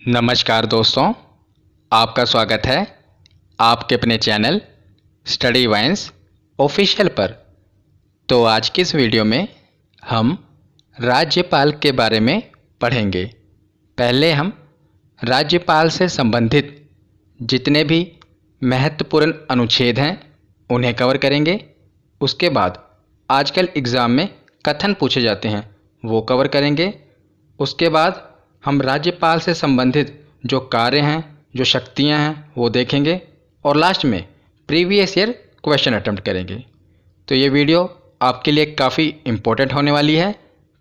नमस्कार दोस्तों, आपका स्वागत है आपके अपने चैनल स्टडी वाइन्स ऑफिशियल पर। तो आज की इस वीडियो में हम राज्यपाल के बारे में पढ़ेंगे। पहले हम राज्यपाल से संबंधित जितने भी महत्वपूर्ण अनुच्छेद हैं उन्हें कवर करेंगे। उसके बाद आजकल एग्ज़ाम में कथन पूछे जाते हैं वो कवर करेंगे। उसके बाद हम राज्यपाल से संबंधित जो कार्य हैं, जो शक्तियां हैं वो देखेंगे और लास्ट में प्रीवियस ईयर क्वेश्चन अटेम्प्ट करेंगे। तो ये वीडियो आपके लिए काफ़ी इम्पोर्टेंट होने वाली है।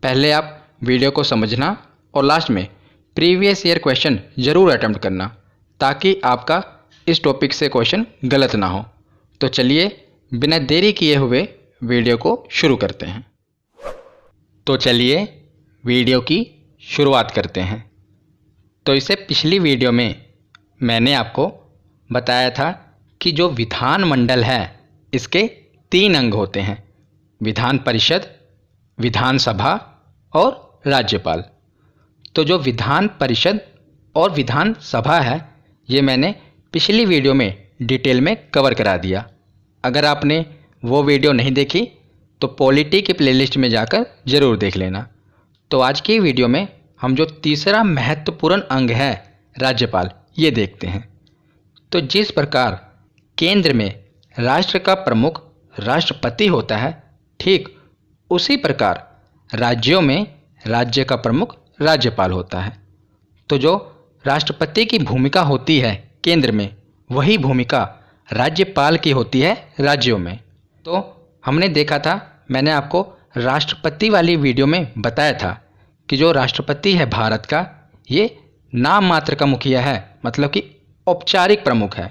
पहले आप वीडियो को समझना और लास्ट में प्रीवियस ईयर क्वेश्चन ज़रूर अटेम्प्ट करना ताकि आपका इस टॉपिक से क्वेश्चन गलत ना हो। तो चलिए बिना देरी किए हुए वीडियो को शुरू करते हैं। तो चलिए वीडियो की शुरुआत करते हैं। तो इससे पिछली वीडियो में मैंने आपको बताया था कि जो विधानमंडल है इसके 3 अंग होते हैं: विधान परिषद, विधानसभा और राज्यपाल। तो जो विधान परिषद और विधानसभा है ये मैंने पिछली वीडियो में डिटेल में कवर करा दिया। अगर आपने वो वीडियो नहीं देखी तो पॉलिटी की प्लेलिस्ट में जाकर ज़रूर देख लेना। तो आज की वीडियो में हम जो तीसरा महत्वपूर्ण अंग है राज्यपाल ये देखते हैं। तो जिस प्रकार केंद्र में राष्ट्र का प्रमुख राष्ट्रपति होता है, ठीक उसी प्रकार राज्यों में राज्य का प्रमुख राज्यपाल होता है। तो जो राष्ट्रपति की भूमिका होती है केंद्र में, वही भूमिका राज्यपाल की होती है राज्यों में। तो हमने देखा था, मैंने आपको राष्ट्रपति वाली वीडियो में बताया था कि जो राष्ट्रपति है भारत का, ये नाम मात्र का मुखिया है, मतलब कि औपचारिक प्रमुख है।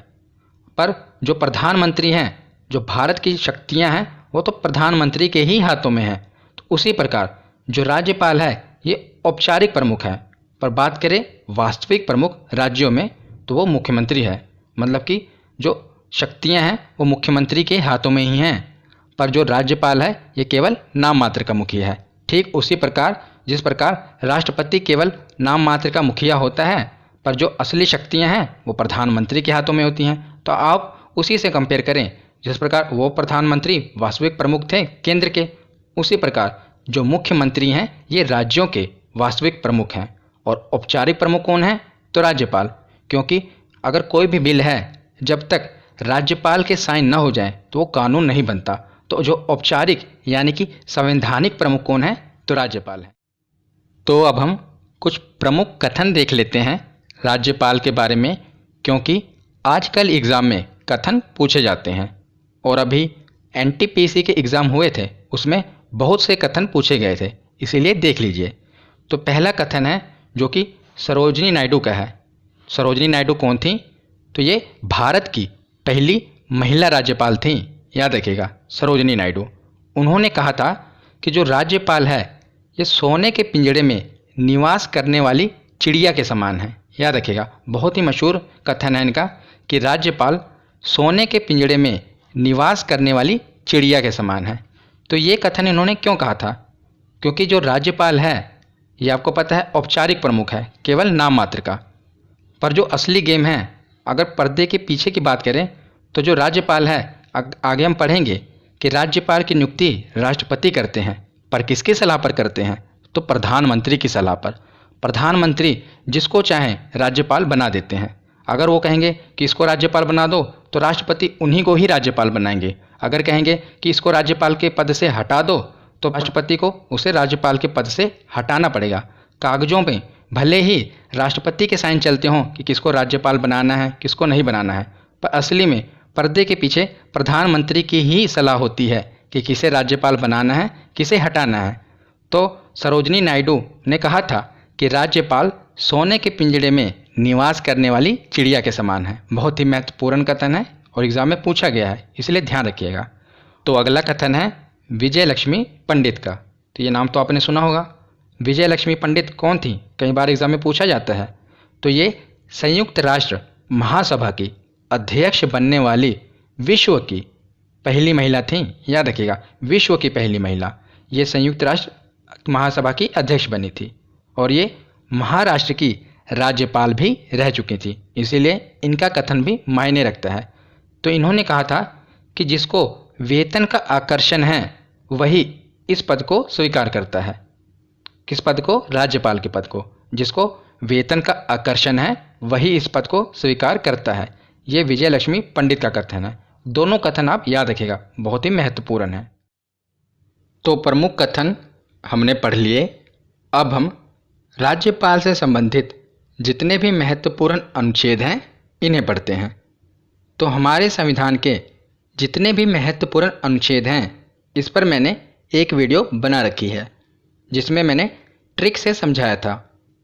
पर जो प्रधानमंत्री हैं, जो भारत की शक्तियां हैं, वो तो प्रधानमंत्री के ही हाथों में हैं। तो उसी प्रकार जो राज्यपाल है ये औपचारिक प्रमुख है। पर बात करें वास्तविक प्रमुख राज्यों में तो वो मुख्यमंत्री है, मतलब कि जो शक्तियाँ हैं वो मुख्यमंत्री के हाथों में ही हैं। पर जो राज्यपाल है ये केवल नाम मात्र का मुखिया है। ठीक उसी प्रकार जिस प्रकार राष्ट्रपति केवल नाम मात्र का मुखिया होता है, पर जो असली शक्तियां हैं वो प्रधानमंत्री के हाथों में होती हैं। तो आप उसी से कंपेयर करें, जिस प्रकार वो प्रधानमंत्री वास्तविक प्रमुख थे केंद्र के, उसी प्रकार जो मुख्यमंत्री हैं ये राज्यों के वास्तविक प्रमुख हैं। और औपचारिक प्रमुख कौन है? तो राज्यपाल। क्योंकि अगर कोई भी बिल है जब तक राज्यपाल के साइन न हो जाए तो वो कानून नहीं बनता। तो जो औपचारिक यानी कि संवैधानिक प्रमुख कौन है? तो राज्यपाल है। तो अब हम कुछ प्रमुख कथन देख लेते हैं राज्यपाल के बारे में, क्योंकि आजकल एग्ज़ाम में कथन पूछे जाते हैं और अभी एनटीपीसी के एग्ज़ाम हुए थे उसमें बहुत से कथन पूछे गए थे, इसीलिए देख लीजिए। तो पहला कथन है जो कि सरोजिनी नायडू का है। सरोजिनी नायडू कौन थी? तो ये भारत की पहली महिला राज्यपाल थी, याद रखिएगा, सरोजिनी नायडू। उन्होंने कहा था कि जो राज्यपाल है ये सोने के पिंजड़े में निवास करने वाली चिड़िया के समान है। याद रखिएगा, बहुत ही मशहूर कथन है इनका कि राज्यपाल सोने के पिंजड़े में निवास करने वाली चिड़िया के समान है। तो ये कथन इन्होंने क्यों कहा था? क्योंकि जो राज्यपाल है ये आपको पता है औपचारिक प्रमुख है, केवल नाम मात्र का। पर जो असली गेम है, अगर पर्दे के पीछे की बात करें तो जो राज्यपाल है, आगे हम पढ़ेंगे कि राज्यपाल की नियुक्ति राष्ट्रपति करते हैं। पर किसकी सलाह पर करते हैं? तो प्रधानमंत्री की सलाह पर। प्रधानमंत्री जिसको चाहें राज्यपाल बना देते हैं। अगर वो कहेंगे कि इसको राज्यपाल बना दो तो राष्ट्रपति उन्हीं को ही राज्यपाल बनाएंगे। अगर कहेंगे कि इसको राज्यपाल के पद से हटा दो तो राष्ट्रपति को उसे राज्यपाल के पद से हटाना पड़ेगा। कागजों में भले ही राष्ट्रपति के साइन चलते हों कि किसको राज्यपाल बनाना है, किसको नहीं बनाना है, पर असली में पर्दे के पीछे प्रधानमंत्री की ही सलाह होती है कि किसे राज्यपाल बनाना है, किसे हटाना है। तो सरोजिनी नायडू ने कहा था कि राज्यपाल सोने के पिंजड़े में निवास करने वाली चिड़िया के समान है। बहुत ही महत्वपूर्ण कथन है और एग्ज़ाम में पूछा गया है, इसलिए ध्यान रखिएगा। तो अगला कथन है विजय लक्ष्मी पंडित का। तो ये नाम तो आपने सुना होगा। विजय लक्ष्मी पंडित कौन थी? कई बार एग्ज़ाम में पूछा जाता है। तो ये संयुक्त राष्ट्र महासभा की अध्यक्ष बनने वाली विश्व की पहली महिला थी। याद रखिएगा, विश्व की पहली महिला ये संयुक्त राष्ट्र महासभा की अध्यक्ष बनी थी। और ये महाराष्ट्र की राज्यपाल भी रह चुकी थी, इसीलिए इनका कथन भी मायने रखता है। तो इन्होंने कहा था कि जिसको वेतन का आकर्षण है वही इस पद को स्वीकार करता है। किस पद को? राज्यपाल के पद को। जिसको वेतन का आकर्षण है वही इस पद को स्वीकार करता है। ये विजय लक्ष्मी पंडित का कथन है। दोनों कथन आप याद रखिएगा, बहुत ही महत्वपूर्ण है। तो प्रमुख कथन हमने पढ़ लिए। अब हम राज्यपाल से संबंधित जितने भी महत्वपूर्ण अनुच्छेद हैं इन्हें पढ़ते हैं। तो हमारे संविधान के जितने भी महत्वपूर्ण अनुच्छेद हैं इस पर मैंने एक वीडियो बना रखी है जिसमें मैंने ट्रिक से समझाया था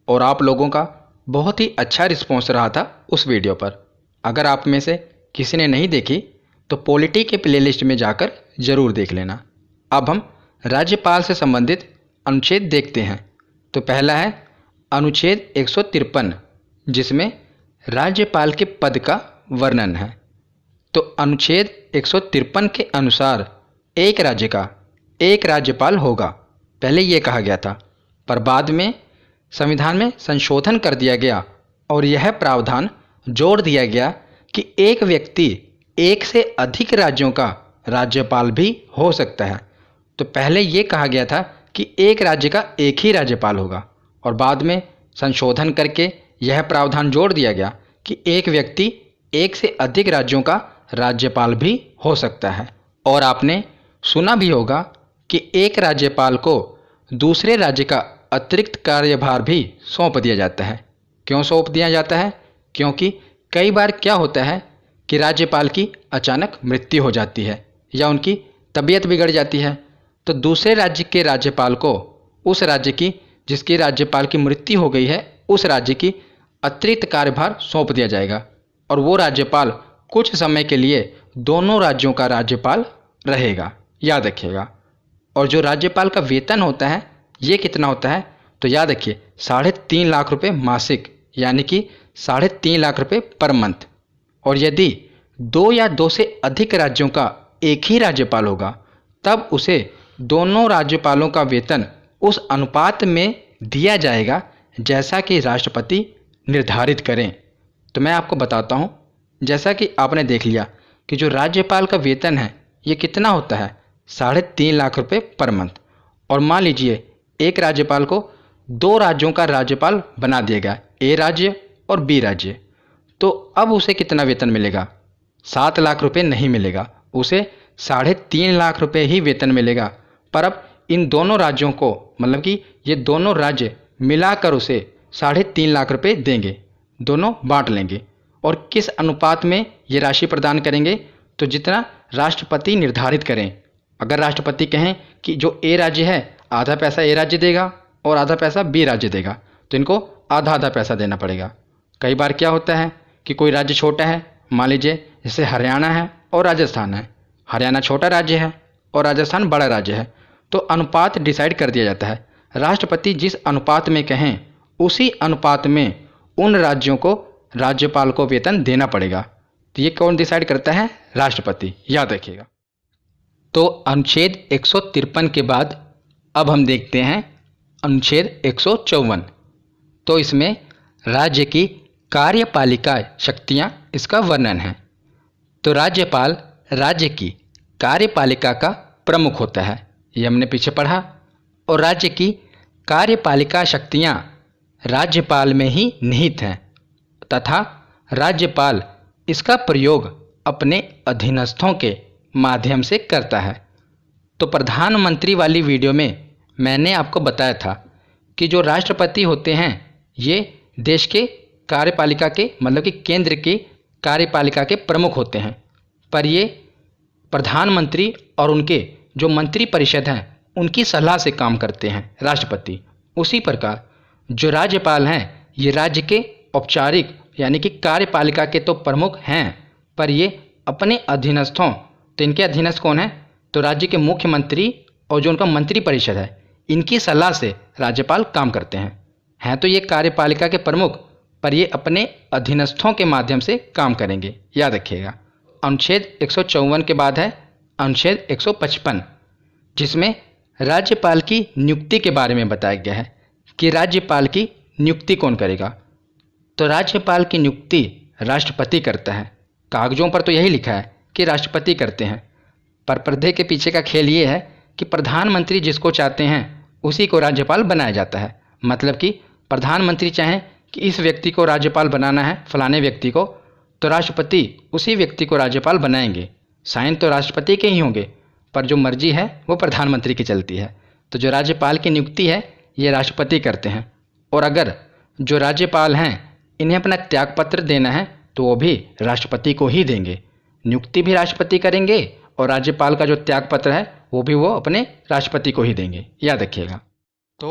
और आप लोगों का बहुत ही अच्छा रिस्पॉन्स रहा था उस वीडियो पर। अगर आप में से किसी ने नहीं देखी तो पॉलिटी के प्लेलिस्ट में जाकर ज़रूर देख लेना। अब हम राज्यपाल से संबंधित अनुच्छेद देखते हैं। तो पहला है अनुच्छेद 153 जिसमें राज्यपाल के पद का वर्णन है। तो अनुच्छेद 153 के अनुसार एक राज्य का एक राज्यपाल होगा, पहले ये कहा गया था, पर बाद में संविधान में संशोधन कर दिया गया और यह प्रावधान जोड़ दिया गया कि एक व्यक्ति एक से अधिक राज्यों का राज्यपाल भी हो सकता है। तो पहले ये कहा गया था कि एक राज्य का एक ही राज्यपाल होगा और बाद में संशोधन करके यह प्रावधान जोड़ दिया गया कि एक व्यक्ति एक से अधिक राज्यों का राज्यपाल भी हो सकता है। और आपने सुना भी होगा कि एक राज्यपाल को दूसरे राज्य का अतिरिक्त कार्यभार भी सौंप दिया जाता है। क्यों सौंप दिया जाता है? क्योंकि कई बार क्या होता है कि राज्यपाल की अचानक मृत्यु हो जाती है या उनकी तबीयत बिगड़ जाती है, तो दूसरे राज्य के राज्यपाल को उस राज्य की जिसकी राज्यपाल की मृत्यु हो गई है उस राज्य की अतिरिक्त कार्यभार सौंप दिया जाएगा और वो राज्यपाल कुछ समय के लिए दोनों राज्यों का राज्यपाल रहेगा, याद रखिएगा। और जो राज्यपाल का वेतन होता है ये कितना होता है? तो याद रखिए 3.5 लाख रुपये मासिक, यानी कि 3.5 लाख रुपये पर मंथ। और यदि 2 या 2 से अधिक राज्यों का एक ही राज्यपाल होगा तब उसे दोनों राज्यपालों का वेतन उस अनुपात में दिया जाएगा जैसा कि राष्ट्रपति निर्धारित करें। तो मैं आपको बताता हूँ, जैसा कि आपने देख लिया कि जो राज्यपाल का वेतन है ये कितना होता है? 3.5 लाख रुपये पर मंथ। और मान लीजिए एक राज्यपाल को 2 राज्यों का राज्यपाल बना दिया गया, ए राज्य और बी राज्य, तो अब उसे कितना वेतन मिलेगा? 7 लाख रुपये नहीं मिलेगा, उसे 3.5 लाख रुपये ही वेतन मिलेगा। पर अब इन दोनों राज्यों को, मतलब कि ये दोनों राज्य मिलाकर उसे 3.5 लाख रुपये देंगे, दोनों बांट लेंगे। और किस अनुपात में ये राशि प्रदान करेंगे? तो जितना राष्ट्रपति निर्धारित करें। अगर राष्ट्रपति कहें कि जो ए राज्य है आधा पैसा ए राज्य देगा और आधा पैसा बी राज्य देगा, तो इनको आधा आधा पैसा देना पड़ेगा। कई बार क्या होता है कि कोई राज्य छोटा है, मान लीजिए जैसे हरियाणा है और राजस्थान है, हरियाणा छोटा राज्य है और राजस्थान बड़ा राज्य है, तो अनुपात डिसाइड कर दिया जाता है। राष्ट्रपति जिस अनुपात में कहें उसी अनुपात में उन राज्यों को राज्यपाल को वेतन देना पड़ेगा। तो ये कौन डिसाइड करता है? राष्ट्रपति, याद रखिएगा। तो अनुच्छेद 153 के बाद अब हम देखते हैं अनुच्छेद 154। तो इसमें राज्य की कार्यपालिका शक्तियां, इसका वर्णन है। तो राज्यपाल राज्य की कार्यपालिका का प्रमुख होता है, ये हमने पीछे पढ़ा। और राज्य की कार्यपालिका शक्तियां राज्यपाल में ही निहित हैं तथा राज्यपाल इसका प्रयोग अपने अधीनस्थों के माध्यम से करता है। तो प्रधानमंत्री वाली वीडियो में मैंने आपको बताया था कि जो राष्ट्रपति होते हैं ये देश के कार्यपालिका के, मतलब कि केंद्र की कार्यपालिका के प्रमुख होते हैं, पर ये प्रधानमंत्री और उनके जो मंत्री परिषद हैं उनकी सलाह से काम करते हैं राष्ट्रपति। उसी प्रकार जो राज्यपाल हैं ये राज्य के औपचारिक यानी कि कार्यपालिका के तो प्रमुख हैं, पर ये अपने अधीनस्थों, तो इनके अधीनस्थ कौन है? तो राज्य के मुख्यमंत्री और जो उनका मंत्री परिषद है इनकी सलाह से राज्यपाल काम करते हैं तो ये कार्यपालिका के प्रमुख, पर ये अपने अधीनस्थों के माध्यम से काम करेंगे, याद रखिएगा। अनुच्छेद 154 के बाद है अनुच्छेद 155, जिसमें राज्यपाल की नियुक्ति के बारे में बताया गया है कि राज्यपाल की नियुक्ति कौन करेगा। तो राज्यपाल की नियुक्ति राष्ट्रपति करता है। कागजों पर तो यही लिखा है कि राष्ट्रपति करते हैं, पर पर्दे के पीछे का खेल ये है कि प्रधानमंत्री जिसको चाहते हैं उसी को राज्यपाल बनाया जाता है। मतलब कि प्रधानमंत्री चाहें कि इस व्यक्ति को राज्यपाल बनाना है, फलाने व्यक्ति को, तो राष्ट्रपति उसी व्यक्ति को राज्यपाल बनाएंगे। साइन तो राष्ट्रपति के ही होंगे, पर जो मर्जी है वो प्रधानमंत्री की चलती है। तो जो राज्यपाल की नियुक्ति है ये राष्ट्रपति करते हैं। और अगर जो राज्यपाल हैं इन्हें अपना त्यागपत्र देना है तो वो भी राष्ट्रपति को ही देंगे। नियुक्ति भी राष्ट्रपति करेंगे और राज्यपाल का जो त्यागपत्र है वो भी वो अपने राष्ट्रपति को ही देंगे, याद रखिएगा। तो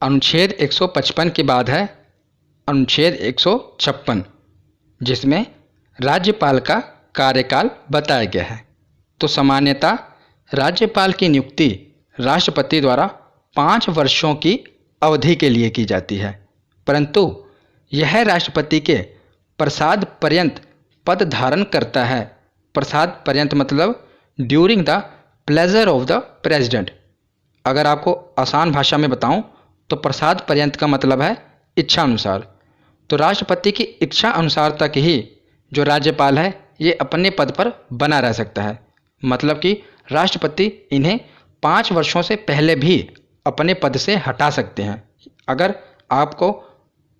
अनुच्छेद 155 के बाद है अनुच्छेद 156, जिसमें राज्यपाल का कार्यकाल बताया गया है। तो सामान्यतः राज्यपाल की नियुक्ति राष्ट्रपति द्वारा 5 वर्षों की अवधि के लिए की जाती है, परंतु यह राष्ट्रपति के प्रसाद पर्यंत पद धारण करता है। प्रसाद पर्यंत मतलब during the pleasure of the president. अगर आपको आसान भाषा में बताऊं तो प्रसाद पर्यंत का मतलब है इच्छा अनुसार। तो राष्ट्रपति की इच्छा अनुसार तक ही जो राज्यपाल है ये अपने पद पर बना रह सकता है। मतलब कि राष्ट्रपति इन्हें 5 वर्षों से पहले भी अपने पद से हटा सकते हैं। अगर आपको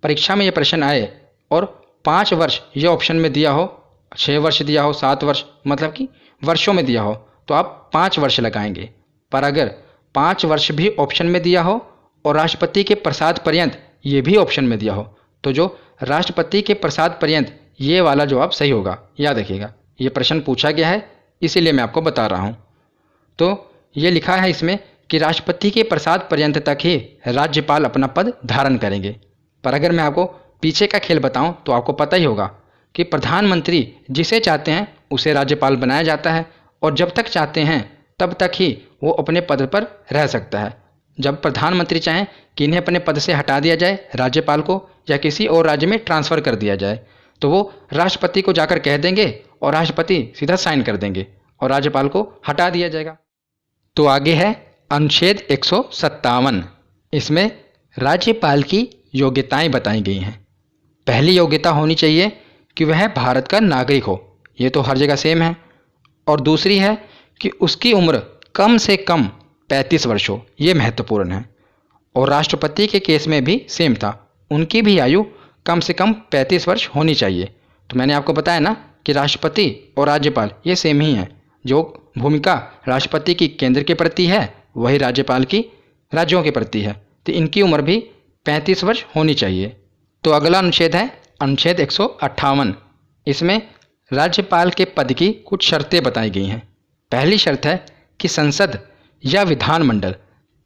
परीक्षा में ये प्रश्न आए और 5 वर्ष ये ऑप्शन में दिया हो, 6 वर्ष दिया हो, 7 वर्ष, मतलब कि वर्षों में दिया हो, तो आप 5 वर्ष लगाएंगे। पर अगर 5 वर्ष भी ऑप्शन में दिया हो और राष्ट्रपति के प्रसाद पर्यंत ये भी ऑप्शन में दिया हो, तो जो राष्ट्रपति के प्रसाद पर्यंत ये वाला जवाब सही होगा, याद रखिएगा। ये प्रश्न पूछा गया है इसीलिए मैं आपको बता रहा हूँ। तो ये लिखा है इसमें कि राष्ट्रपति के प्रसाद पर्यंत तक ही राज्यपाल अपना पद धारण करेंगे। पर अगर मैं आपको पीछे का खेल बताऊं तो आपको पता ही होगा कि प्रधानमंत्री जिसे चाहते हैं उसे राज्यपाल बनाया जाता है और जब तक चाहते हैं तब तक ही वो अपने पद पर रह सकता है। जब प्रधानमंत्री चाहें कि इन्हें अपने पद से हटा दिया जाए राज्यपाल को या किसी और राज्य में ट्रांसफ़र कर दिया जाए, तो वो राष्ट्रपति को जाकर कह देंगे और राष्ट्रपति सीधा साइन कर देंगे और राज्यपाल को हटा दिया जाएगा। तो आगे है अनुच्छेद 157। इसमें राज्यपाल की योग्यताएं बताई गई हैं। पहली योग्यता होनी चाहिए कि वह भारत का नागरिक हो, ये तो हर जगह सेम है। और दूसरी है कि उसकी उम्र कम से कम 35 वर्ष हो, ये महत्वपूर्ण है। और राष्ट्रपति के केस में भी सेम था, उनकी भी आयु कम से कम 35 वर्ष होनी चाहिए। तो मैंने आपको बताया ना कि राष्ट्रपति और राज्यपाल ये सेम ही है। जो भूमिका राष्ट्रपति की केंद्र के प्रति है वही राज्यपाल की राज्यों के प्रति है। तो इनकी उम्र भी 35 वर्ष होनी चाहिए। तो अगला अनुच्छेद है अनुच्छेद 158। इसमें राज्यपाल के पद की कुछ शर्तें बताई गई हैं। पहली शर्त है कि संसद या विधानमंडल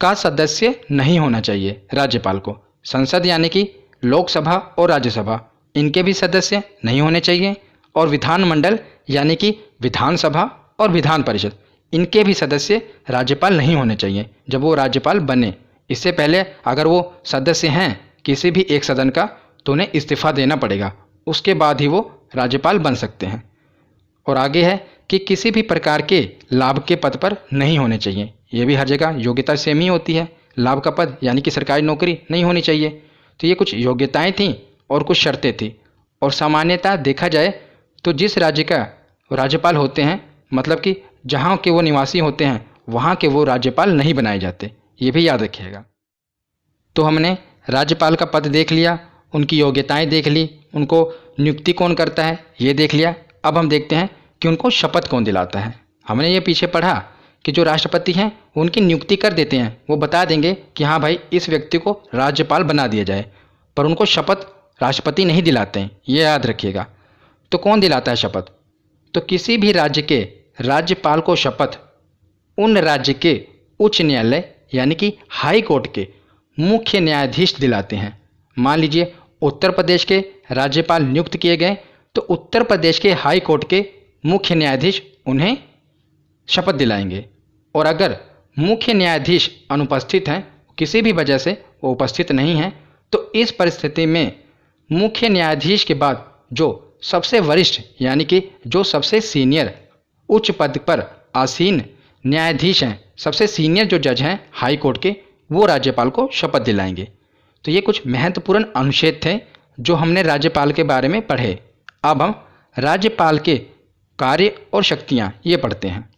का सदस्य नहीं होना चाहिए राज्यपाल को। संसद यानी कि लोकसभा और राज्यसभा, इनके भी सदस्य नहीं होने चाहिए। और विधानमंडल यानी कि विधानसभा और विधान परिषद, इनके भी सदस्य राज्यपाल नहीं होने चाहिए जब वो राज्यपाल बने। इससे पहले अगर वो सदस्य हैं किसी भी एक सदन का तो उन्हें इस्तीफा देना पड़ेगा, उसके बाद ही वो राज्यपाल बन सकते हैं। और आगे है कि किसी भी प्रकार के लाभ के पद पर नहीं होने चाहिए। ये भी हर जगह योग्यता सेम ही होती है। लाभ का पद यानी कि सरकारी नौकरी नहीं होनी चाहिए। तो ये कुछ योग्यताएं थीं और कुछ शर्तें थी। और सामान्यतः देखा जाए तो जिस राज्य का राज्यपाल होते हैं, मतलब कि जहाँ के वो निवासी होते हैं, वहाँ के वो राज्यपाल नहीं बनाए जाते, ये भी याद रखिएगा। तो हमने राज्यपाल का पद देख लिया, उनकी योग्यताएं देख ली, उनको नियुक्ति कौन करता है ये देख लिया। अब हम देखते हैं कि उनको शपथ कौन दिलाता है। हमने ये पीछे पढ़ा कि जो राष्ट्रपति हैं वो उनकी नियुक्ति कर देते हैं, वो बता देंगे कि हाँ भाई इस व्यक्ति को राज्यपाल बना दिया जाए, पर उनको शपथ राष्ट्रपति नहीं दिलाते हैं, ये याद रखिएगा। तो कौन दिलाता है शपथ? तो किसी भी राज्य के राज्यपाल को शपथ उन राज्य के उच्च न्यायालय यानी कि हाई कोर्ट के मुख्य न्यायाधीश दिलाते हैं। मान लीजिए उत्तर प्रदेश के राज्यपाल नियुक्त किए गए तो उत्तर प्रदेश के हाई कोर्ट के मुख्य न्यायाधीश उन्हें शपथ दिलाएंगे। और अगर मुख्य न्यायाधीश अनुपस्थित हैं, किसी भी वजह से वो उपस्थित नहीं हैं, तो इस परिस्थिति में मुख्य न्यायाधीश के बाद जो सबसे वरिष्ठ यानी कि जो सबसे सीनियर उच्च पद पर आसीन न्यायाधीश हैं, सबसे सीनियर जो जज हैं हाई कोर्ट के, वो राज्यपाल को शपथ दिलाएंगे। तो ये कुछ महत्वपूर्ण अनुच्छेद थे जो हमने राज्यपाल के बारे में पढ़े। अब हम राज्यपाल के कार्य और शक्तियाँ ये पढ़ते हैं।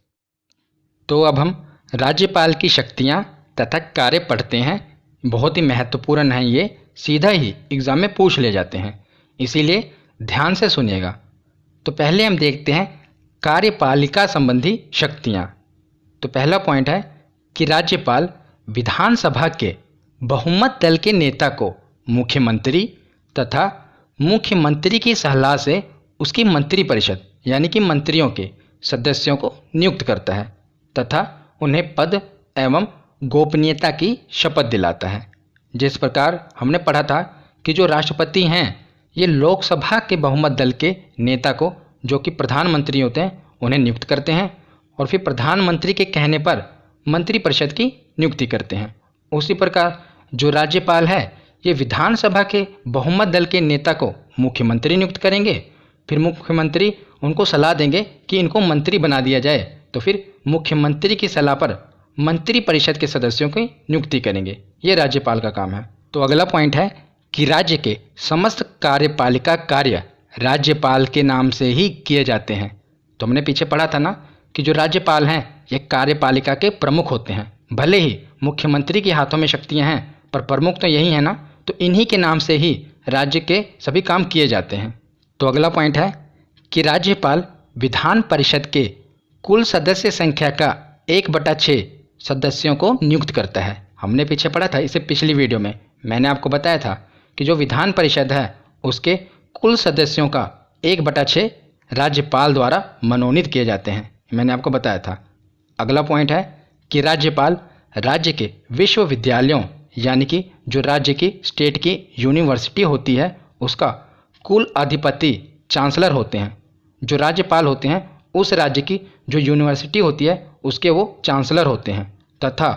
तो अब हम राज्यपाल की शक्तियाँ तथा कार्य पढ़ते हैं। बहुत ही महत्वपूर्ण है, ये सीधा ही एग्ज़ाम में पूछ ले जाते हैं, इसीलिए ध्यान से सुनिएगा। तो पहले हम देखते हैं कार्यपालिका संबंधी शक्तियाँ। तो पहला पॉइंट है कि राज्यपाल विधानसभा के बहुमत दल के नेता को मुख्यमंत्री तथा मुख्यमंत्री की सलाह से उसकी मंत्रिपरिषद यानी कि मंत्रियों के सदस्यों को नियुक्त करता है तथा उन्हें पद एवं गोपनीयता की शपथ दिलाता है। जिस प्रकार हमने पढ़ा था कि जो राष्ट्रपति हैं ये लोकसभा के बहुमत दल के नेता को, जो कि प्रधानमंत्री होते हैं, उन्हें नियुक्त करते हैं और फिर प्रधानमंत्री के कहने पर मंत्रिपरिषद की नियुक्ति करते हैं। उसी प्रकार जो राज्यपाल है ये विधानसभा के बहुमत दल के नेता को मुख्यमंत्री नियुक्त करेंगे, फिर मुख्यमंत्री उनको सलाह देंगे कि इनको मंत्री बना दिया जाए, तो फिर मुख्यमंत्री की सलाह पर मंत्रिपरिषद के सदस्यों की नियुक्ति करेंगे। ये राज्यपाल का काम है। तो अगला पॉइंट है कि राज्य के समस्त कार्यपालिका कार्य राज्यपाल के नाम से ही किए जाते हैं। तो हमने पीछे पढ़ा था ना कि जो राज्यपाल हैं ये कार्यपालिका के प्रमुख होते हैं। भले ही मुख्यमंत्री के हाथों में शक्तियां हैं, पर प्रमुख तो यही है ना, तो इन्हीं के नाम से ही राज्य के सभी काम किए जाते हैं। तो अगला पॉइंट है कि राज्यपाल विधान परिषद के कुल सदस्य संख्या का 1/6 सदस्यों को नियुक्त करता है। हमने पीछे पढ़ा था, इसे पिछली वीडियो में मैंने आपको बताया था कि जो विधान परिषद है उसके कुल सदस्यों का 1/6 राज्यपाल द्वारा मनोनीत किए जाते हैं, मैंने आपको बताया था। अगला पॉइंट है कि राज्यपाल राज्य के विश्वविद्यालयों यानी कि जो राज्य की स्टेट की यूनिवर्सिटी होती है उसका कुल अधिपति चांसलर होते हैं। जो राज्यपाल होते हैं उस राज्य की जो यूनिवर्सिटी होती है उसके वो चांसलर होते हैं तथा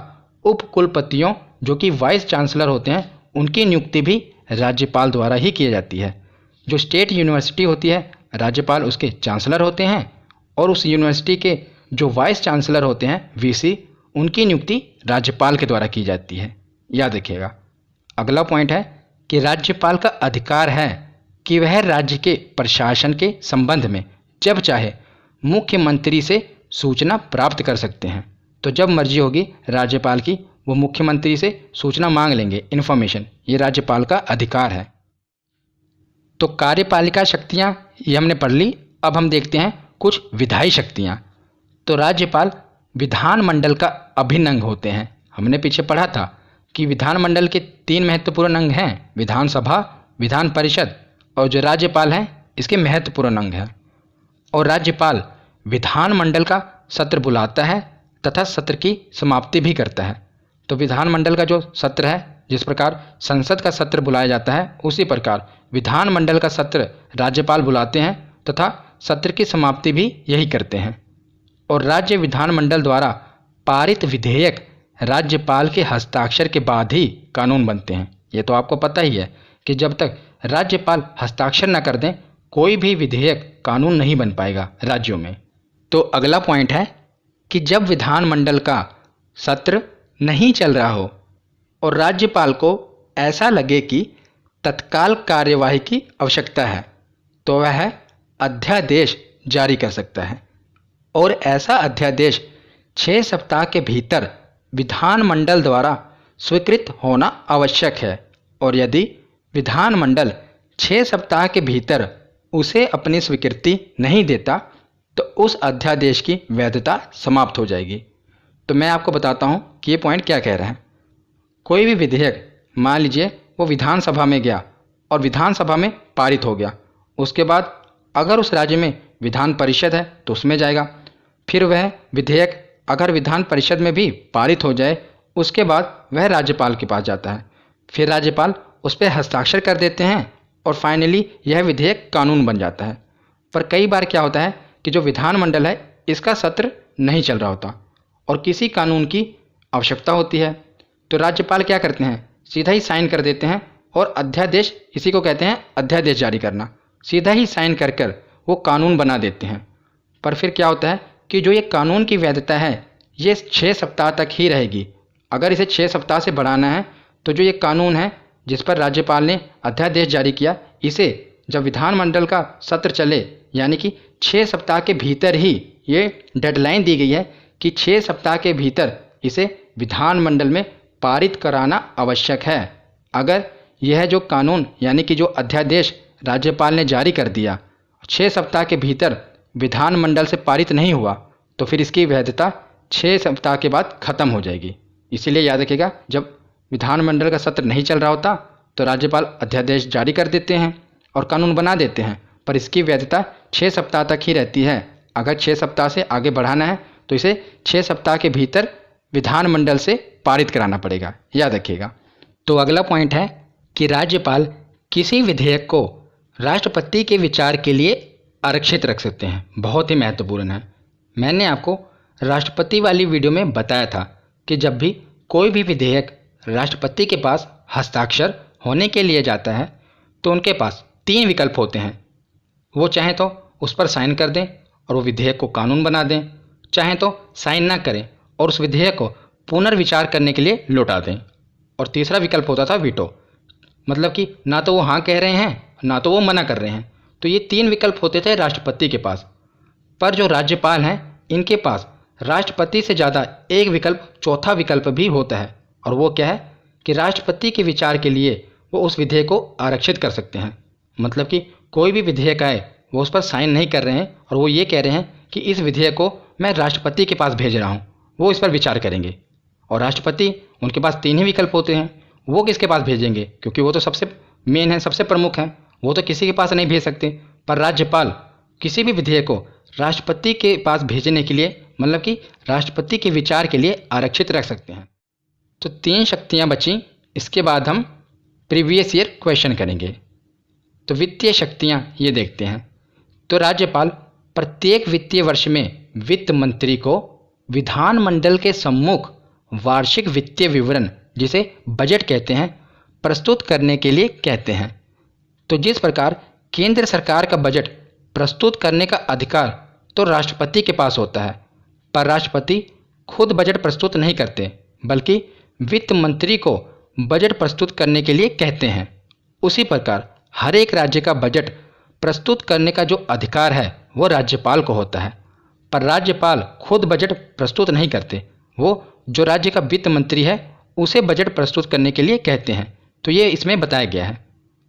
उपकुलपतियों जो कि वाइस चांसलर होते हैं उनकी नियुक्ति भी राज्यपाल द्वारा ही की जाती है। जो स्टेट यूनिवर्सिटी होती है राज्यपाल उसके चांसलर होते हैं और उस यूनिवर्सिटी के जो वाइस चांसलर होते हैं वीसी, उनकी नियुक्ति राज्यपाल के द्वारा की जाती है, याद रखिएगा। अगला पॉइंट है कि राज्यपाल का अधिकार है कि वह राज्य के प्रशासन के संबंध में जब चाहे मुख्यमंत्री से सूचना प्राप्त कर सकते हैं। तो जब मर्जी होगी राज्यपाल की वो मुख्यमंत्री से सूचना मांग लेंगे, इन्फॉर्मेशन, ये राज्यपाल का अधिकार है। तो कार्यपालिका शक्तियाँ ये हमने पढ़ ली। अब हम देखते हैं कुछ विधायी शक्तियाँ। तो राज्यपाल विधानमंडल का अभिन्न अंग होते हैं। हमने पीछे पढ़ा था कि विधानमंडल के 3 महत्वपूर्ण अंग हैं, विधानसभा, विधान परिषद और जो राज्यपाल हैं इसके महत्वपूर्ण अंग हैं। और राज्यपाल विधानमंडल का सत्र बुलाता है तथा सत्र की समाप्ति भी करता है। तो विधानमंडल का जो सत्र है, जिस प्रकार संसद का सत्र बुलाया जाता है, उसी प्रकार विधानमंडल का सत्र राज्यपाल बुलाते हैं तथा सत्र की समाप्ति भी यही करते हैं। और राज्य विधानमंडल द्वारा पारित विधेयक राज्यपाल के हस्ताक्षर के बाद ही कानून बनते हैं। ये तो आपको पता ही है कि जब तक राज्यपाल हस्ताक्षर न कर दें कोई भी विधेयक कानून नहीं बन पाएगा राज्यों में। तो अगला पॉइंट है कि जब विधानमंडल का सत्र नहीं चल रहा हो और राज्यपाल को ऐसा लगे कि तत्काल कार्यवाही की आवश्यकता है तो वह अध्यादेश जारी कर सकता है। और ऐसा अध्यादेश 6 सप्ताह के भीतर विधानमंडल द्वारा स्वीकृत होना आवश्यक है। और यदि विधानमंडल 6 सप्ताह के भीतर उसे अपनी स्वीकृति नहीं देता तो उस अध्यादेश की वैधता समाप्त हो जाएगी। तो मैं आपको बताता हूँ कि ये पॉइंट क्या कह रहा है। कोई भी विधेयक, मान लीजिए वो विधानसभा में गया और विधानसभा में पारित हो गया, उसके बाद अगर उस राज्य में विधान परिषद है तो उसमें जाएगा। फिर वह विधेयक अगर विधान परिषद में भी पारित हो जाए उसके बाद वह राज्यपाल के पास जाता है। फिर राज्यपाल उस पर हस्ताक्षर कर देते हैं और फाइनली यह विधेयक कानून बन जाता है। पर कई बार क्या होता है कि जो विधानमंडल है इसका सत्र नहीं चल रहा होता और किसी कानून की आवश्यकता होती है, तो राज्यपाल क्या करते हैं, सीधा ही साइन कर देते हैं और अध्यादेश, इसी को कहते हैं अध्यादेश जारी करना, सीधा ही साइन कर कर वो कानून बना देते हैं। पर फिर क्या होता है कि जो ये कानून की वैधता है ये 6 सप्ताह तक ही रहेगी। अगर इसे 6 सप्ताह से बढ़ाना है तो जो ये कानून है जिस पर राज्यपाल ने अध्यादेश जारी किया इसे जब विधानमंडल का सत्र चले, यानी कि 6 सप्ताह के भीतर ही ये डेडलाइन दी गई है कि 6 सप्ताह के भीतर इसे विधानमंडल में पारित कराना आवश्यक है। अगर यह जो कानून यानी कि जो अध्यादेश राज्यपाल ने जारी कर दिया 6 सप्ताह के भीतर विधानमंडल से पारित नहीं हुआ तो फिर इसकी वैधता 6 सप्ताह के बाद ख़त्म हो जाएगी। इसीलिए याद रखिएगा, जब विधानमंडल का सत्र नहीं चल रहा होता तो राज्यपाल अध्यादेश जारी कर देते हैं और कानून बना देते हैं, पर इसकी वैधता 6 सप्ताह तक ही रहती है। अगर 6 सप्ताह से आगे बढ़ाना है तो इसे 6 सप्ताह के भीतर विधानमंडल से पारित कराना पड़ेगा, याद रखिएगा। तो अगला पॉइंट है कि राज्यपाल किसी विधेयक को राष्ट्रपति के विचार के लिए आरक्षित रख सकते हैं। बहुत ही महत्वपूर्ण है। मैंने आपको राष्ट्रपति वाली वीडियो में बताया था कि जब भी कोई भी विधेयक राष्ट्रपति के पास हस्ताक्षर होने के लिए जाता है तो उनके पास 3 विकल्प होते हैं। वो चाहें तो उस पर साइन कर दें और वो विधेयक को कानून बना दें, चाहें तो साइन ना करें और उस विधेयक को पुनर्विचार करने के लिए लौटा दें। और तीसरा विकल्प होता था वीटो, मतलब कि ना तो वो हाँ कह रहे हैं ना तो वो मना कर रहे हैं। तो ये 3 विकल्प होते थे राष्ट्रपति के पास। पर जो राज्यपाल हैं इनके पास राष्ट्रपति से ज़्यादा एक विकल्प, चौथा विकल्प भी होता है, और वो क्या है कि राष्ट्रपति के विचार के लिए वो उस विधेयक को आरक्षित कर सकते हैं। मतलब कि कोई भी विधेयक आए वो उस पर साइन नहीं कर रहे हैं और वो ये कह रहे हैं कि इस विधेयक को मैं राष्ट्रपति के पास भेज रहा हूँ, वो इस पर विचार करेंगे। और राष्ट्रपति, उनके पास 3 ही विकल्प होते हैं, वो किसके पास भेजेंगे, क्योंकि वो तो सबसे मेन है, सबसे प्रमुख हैं, वो तो किसी के पास नहीं भेज सकते। पर राज्यपाल किसी भी विधेयक को राष्ट्रपति के पास भेजने के लिए, मतलब कि राष्ट्रपति के विचार के लिए आरक्षित रख सकते हैं। तो 3 शक्तियाँ बची। इसके बाद हम प्रीवियस ईयर क्वेश्चन करेंगे। तो वित्तीय शक्तियाँ ये देखते हैं। तो राज्यपाल प्रत्येक वित्तीय वर्ष में वित्त मंत्री को विधानमंडल के सम्मुख वार्षिक वित्तीय विवरण, जिसे बजट कहते हैं, प्रस्तुत करने के लिए कहते हैं। तो जिस प्रकार केंद्र सरकार का बजट प्रस्तुत करने का अधिकार तो राष्ट्रपति के पास होता है, पर राष्ट्रपति खुद बजट प्रस्तुत नहीं करते, बल्कि वित्त मंत्री को बजट प्रस्तुत करने के लिए कहते हैं। उसी प्रकार हर एक राज्य का बजट प्रस्तुत करने का जो अधिकार है वो राज्यपाल को होता है, पर राज्यपाल खुद बजट प्रस्तुत नहीं करते, वो जो राज्य का वित्त मंत्री है उसे बजट प्रस्तुत करने के लिए कहते हैं। तो ये इसमें बताया गया है।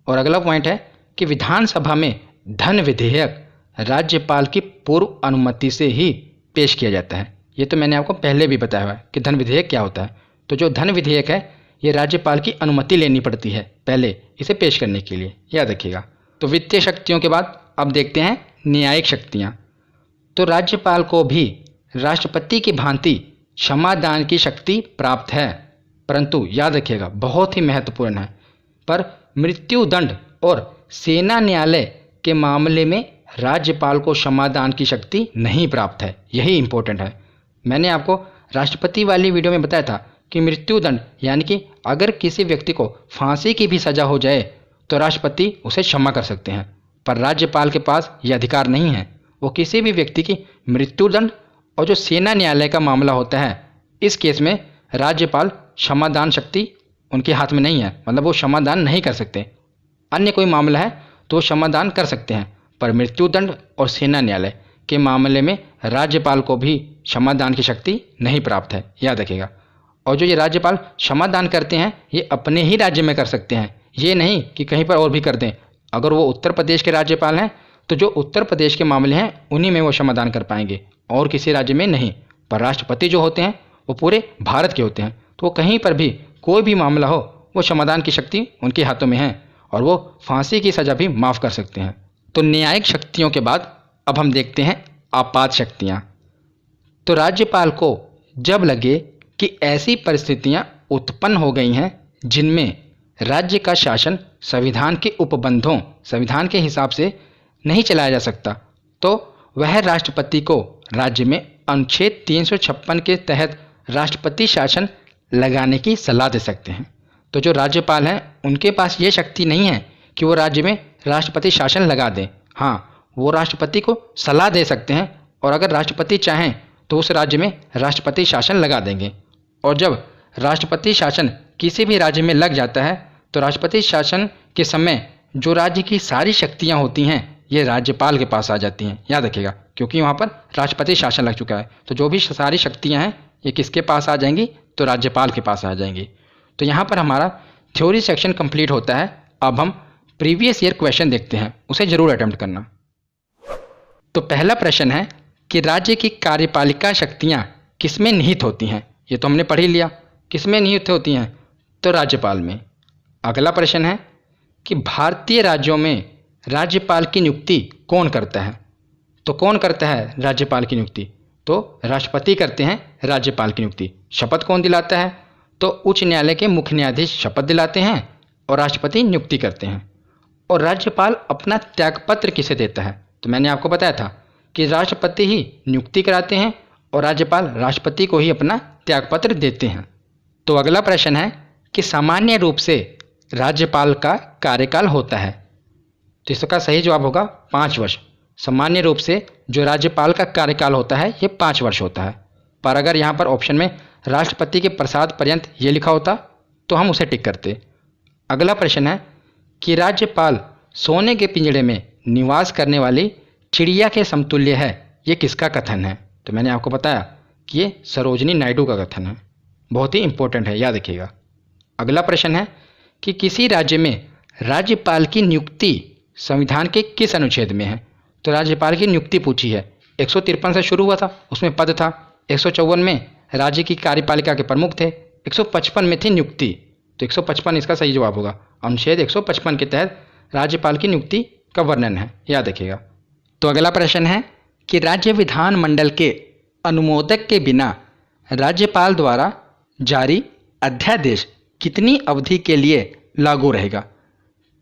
और अगला पॉइंट है कि विधानसभा में धन विधेयक राज्यपाल की पूर्व अनुमति से ही पेश किया जाता है। ये तो मैंने आपको पहले भी बताया हुआ है कि धन विधेयक क्या होता है। तो जो धन विधेयक है ये राज्यपाल की अनुमति लेनी पड़ती है पहले इसे पेश करने के लिए, याद रखिएगा। तो वित्तीय शक्तियों के बाद अब देखते हैं न्यायिक शक्तियाँ। तो राज्यपाल को भी राष्ट्रपति की भांति क्षमादान की शक्ति प्राप्त है, परंतु याद रखिएगा बहुत ही महत्वपूर्ण है, पर मृत्युदंड और सेना न्यायालय के मामले में राज्यपाल को क्षमादान की शक्ति नहीं प्राप्त है। यही इंपॉर्टेंट है। मैंने आपको राष्ट्रपति वाली वीडियो में बताया था कि मृत्युदंड यानी कि अगर किसी व्यक्ति को फांसी की भी सज़ा हो जाए तो राष्ट्रपति उसे क्षमा कर सकते हैं, पर राज्यपाल के पास ये अधिकार नहीं है। वो किसी भी व्यक्ति की मृत्युदंड और जो सेना न्यायालय का मामला होता है इस केस में राज्यपाल क्षमादान शक्ति उनके हाथ में नहीं है, मतलब वो क्षमादान नहीं कर सकते। अन्य कोई मामला है तो क्षमादान कर सकते हैं, पर मृत्युदंड और सेना न्यायालय के मामले में राज्यपाल को भी क्षमादान की शक्ति नहीं प्राप्त है, याद रखिएगा। और जो ये राज्यपाल क्षमादान करते हैं ये अपने ही राज्य में कर सकते हैं, ये नहीं कि कहीं पर और भी कर दें। अगर वो उत्तर प्रदेश के राज्यपाल हैं तो जो उत्तर प्रदेश के मामले हैं उन्हीं में वो क्षमादान कर पाएंगे और किसी राज्य में नहीं। पर राष्ट्रपति जो होते हैं वो पूरे भारत के होते हैं, तो वो कहीं पर भी कोई भी मामला हो वो क्षमादान की शक्ति उनके हाथों में है और वो फांसी की सज़ा भी माफ़ कर सकते हैं। तो न्यायिक शक्तियों के बाद अब हम देखते हैं आपात शक्तियाँ। तो राज्यपाल को जब लगे कि ऐसी परिस्थितियाँ उत्पन्न हो गई हैं जिनमें राज्य का शासन संविधान के उपबंधों, संविधान के हिसाब से नहीं चलाया जा सकता, तो वह राष्ट्रपति को राज्य में अनुच्छेद 356 के तहत राष्ट्रपति शासन लगाने की सलाह दे सकते हैं। तो जो राज्यपाल हैं उनके पास ये शक्ति नहीं है कि वो राज्य में राष्ट्रपति शासन लगा दें। हाँ, वो राष्ट्रपति को सलाह दे सकते हैं और अगर राष्ट्रपति चाहें तो उस राज्य में राष्ट्रपति शासन लगा देंगे। और जब राष्ट्रपति शासन किसी भी राज्य में लग जाता है तो राष्ट्रपति शासन के समय जो राज्य की सारी शक्तियाँ होती हैं ये राज्यपाल के पास आ जाती हैं, याद रखिएगा, क्योंकि वहाँ पर राष्ट्रपति शासन लग चुका है। तो जो भी सारी शक्तियाँ हैं ये किसके पास आ जाएंगी, तो राज्यपाल के पास आ जाएंगी। तो यहाँ पर हमारा थ्योरी सेक्शन कंप्लीट होता है। अब हम प्रीवियस ईयर क्वेश्चन देखते हैं, उसे जरूर अटेम्प्ट करना। तो पहला प्रश्न है कि राज्य की कार्यपालिका शक्तियाँ किसमें निहित होती हैं। ये तो हमने पढ़ ही लिया, किसमें निहित होती हैं, तो राज्यपाल में। अगला प्रश्न है कि भारतीय राज्यों में राज्यपाल की नियुक्ति कौन करता है। तो कौन करता है राज्यपाल की नियुक्ति, तो राष्ट्रपति करते हैं राज्यपाल की नियुक्ति। शपथ कौन दिलाता है, तो उच्च न्यायालय के मुख्य न्यायाधीश शपथ दिलाते हैं और राष्ट्रपति नियुक्ति करते हैं। और राज्यपाल अपना त्यागपत्र किसे देता है, तो मैंने आपको बताया था कि राष्ट्रपति ही नियुक्ति कराते हैं और राज्यपाल राष्ट्रपति को ही अपना त्यागपत्र देते हैं। तो अगला प्रश्न है कि सामान्य रूप से राज्यपाल का कार्यकाल होता है। तो इसका सही जवाब होगा 5 वर्ष। सामान्य रूप से जो राज्यपाल का कार्यकाल होता है ये 5 वर्ष होता है। पर अगर यहाँ पर ऑप्शन में राष्ट्रपति के प्रसाद पर्यंत ये लिखा होता तो हम उसे टिक करते। अगला प्रश्न है कि राज्यपाल सोने के पिंजड़े में निवास करने वाली चिड़िया के समतुल्य है, ये किसका कथन है। तो मैंने आपको बताया कि ये सरोजिनी नायडू का कथन है, बहुत ही इंपॉर्टेंट है, याद रखिएगा। अगला प्रश्न है कि किसी राज्य में राज्यपाल की नियुक्ति संविधान के किस अनुच्छेद में है। तो राज्यपाल की नियुक्ति पूछी है, 153 से शुरू हुआ था, उसमें पद था। 154 में राज्य की कार्यपालिका के प्रमुख थे। 155 में थी नियुक्ति, तो 155 इसका सही जवाब होगा। अनुच्छेद 155 के तहत राज्यपाल की नियुक्ति का वर्णन है, याद रखिएगा। तो अगला प्रश्न है कि राज्य विधानमंडल के अनुमोदक के बिना राज्यपाल द्वारा जारी अध्यादेश कितनी अवधि के लिए लागू रहेगा।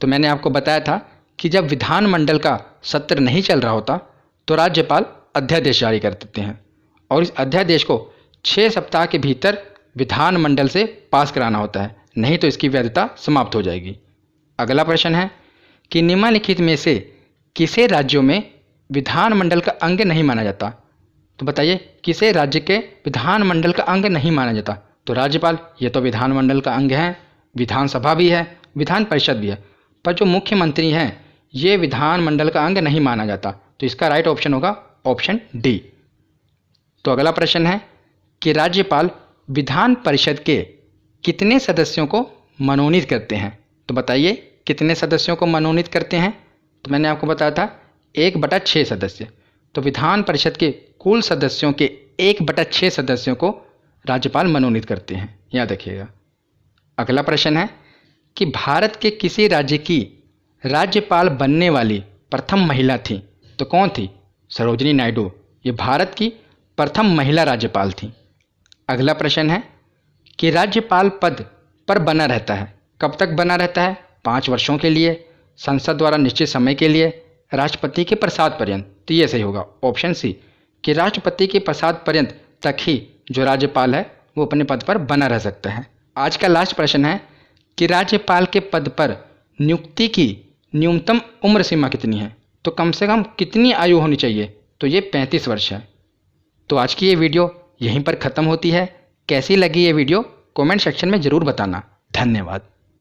तो मैंने आपको बताया था कि जब विधानमंडल का सत्र नहीं चल रहा होता तो राज्यपाल अध्यादेश जारी कर देते हैं और इस अध्यादेश को 6 सप्ताह के भीतर विधानमंडल से पास कराना होता है, नहीं तो इसकी वैधता समाप्त हो जाएगी। अगला प्रश्न है कि निम्नलिखित में से किसे राज्यों में विधानमंडल का अंग नहीं माना जाता। तो बताइए किसे राज्य के विधानमंडल का अंग नहीं माना जाता। तो राज्यपाल, ये तो विधानमंडल का अंग है, विधानसभा भी है, विधान परिषद भी है, पर जो मुख्यमंत्री हैं ये विधानमंडल का अंग नहीं माना जाता। तो इसका राइट ऑप्शन होगा ऑप्शन डी। तो अगला प्रश्न है कि राज्यपाल विधान परिषद के कितने सदस्यों को मनोनीत करते हैं। तो बताइए कितने सदस्यों को मनोनीत करते हैं। तो मैंने आपको बताया था 1/6 सदस्य। तो विधान परिषद के कुल सदस्यों के 1/6 सदस्यों को राज्यपाल मनोनीत करते हैं, याद रखिएगा। अगला प्रश्न है कि भारत के किसी राज्य की राज्यपाल बनने वाली प्रथम महिला थी। तो कौन थी, सरोजिनी नायडू, ये भारत की प्रथम महिला राज्यपाल थी। अगला प्रश्न है कि राज्यपाल पद पर बना रहता है, कब तक बना रहता है, 5 वर्षों के लिए, संसद द्वारा निश्चित समय के लिए, राष्ट्रपति के प्रसाद पर्यंत। तो ये सही होगा ऑप्शन सी कि राष्ट्रपति के प्रसाद पर्यंत तक ही जो राज्यपाल है वो अपने पद पर बना रह सकता है। आज का लास्ट प्रश्न है कि राज्यपाल के पद पर नियुक्ति की न्यूनतम उम्र सीमा कितनी है। तो कम से कम कितनी आयु होनी चाहिए, तो ये 35 वर्ष है। तो आज की ये वीडियो यहीं पर ख़त्म होती है। कैसी लगी ये वीडियो कमेंट सेक्शन में ज़रूर बताना। धन्यवाद।